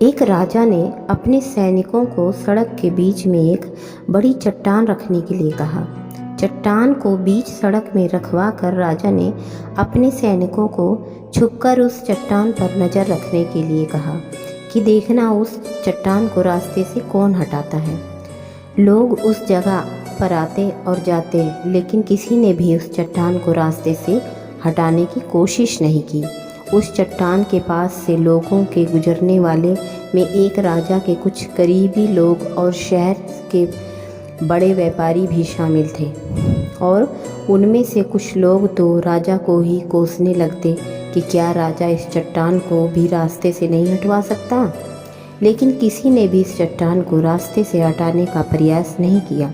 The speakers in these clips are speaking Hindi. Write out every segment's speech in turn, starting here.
एक राजा ने अपने सैनिकों को सड़क के बीच में एक बड़ी चट्टान रखने के लिए कहा। चट्टान को बीच सड़क में रखवा कर राजा ने अपने सैनिकों को छुपकर उस चट्टान पर नज़र रखने के लिए कहा कि देखना उस चट्टान को रास्ते से कौन हटाता है। लोग उस जगह पर आते और जाते, लेकिन किसी ने भी उस चट्टान को रास्ते से हटाने की कोशिश नहीं की। उस चट्टान के पास से लोगों के गुजरने वाले में एक राजा के कुछ करीबी लोग और शहर के बड़े व्यापारी भी शामिल थे, और उनमें से कुछ लोग तो राजा को ही कोसने लगते कि क्या राजा इस चट्टान को भी रास्ते से नहीं हटवा सकता। लेकिन किसी ने भी इस चट्टान को रास्ते से हटाने का प्रयास नहीं किया।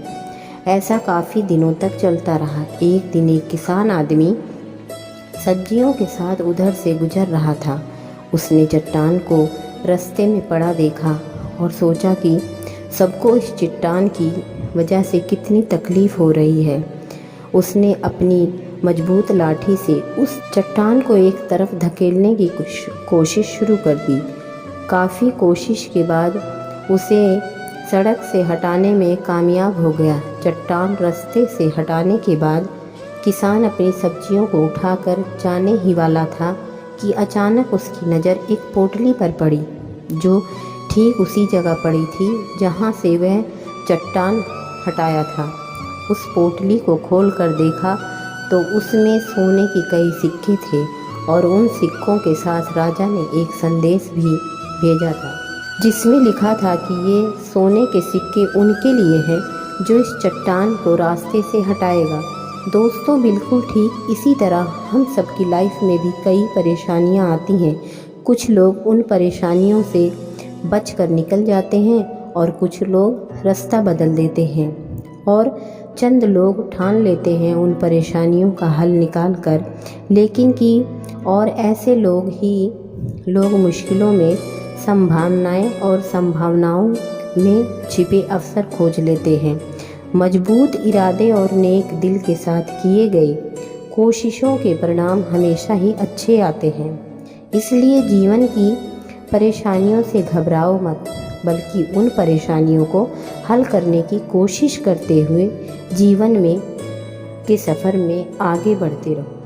ऐसा काफ़ी दिनों तक चलता रहा। एक दिन एक किसान आदमी सब्जियों के साथ उधर से गुजर रहा था। उसने चट्टान को रास्ते में पड़ा देखा और सोचा कि सबको इस चट्टान की वजह से कितनी तकलीफ़ हो रही है। उसने अपनी मजबूत लाठी से उस चट्टान को एक तरफ धकेलने की कोशिश शुरू कर दी। काफ़ी कोशिश के बाद उसे सड़क से हटाने में कामयाब हो गया। चट्टान रास्ते से हटाने के बाद किसान अपनी सब्जियों को उठाकर जाने ही वाला था कि अचानक उसकी नज़र एक पोटली पर पड़ी, जो ठीक उसी जगह पड़ी थी जहाँ से वह चट्टान हटाया था। उस पोटली को खोलकर देखा तो उसमें सोने के कई सिक्के थे, और उन सिक्कों के साथ राजा ने एक संदेश भी भेजा था, जिसमें लिखा था कि ये सोने के सिक्के उनके लिए हैं जो इस चट्टान को रास्ते से हटाएगा। दोस्तों, बिल्कुल ठीक इसी तरह हम सबकी लाइफ में भी कई परेशानियां आती हैं। कुछ लोग उन परेशानियों से बचकर निकल जाते हैं और कुछ लोग रास्ता बदल देते हैं, और चंद लोग ठान लेते हैं उन परेशानियों का हल निकाल कर, लेकिन और ऐसे लोग मुश्किलों में संभावनाओं में छिपे अवसर खोज लेते हैं। मजबूत इरादे और नेक दिल के साथ किए गए कोशिशों के परिणाम हमेशा ही अच्छे आते हैं। इसलिए जीवन की परेशानियों से घबराओ मत, बल्कि उन परेशानियों को हल करने की कोशिश करते हुए जीवन में के सफ़र में आगे बढ़ते रहो।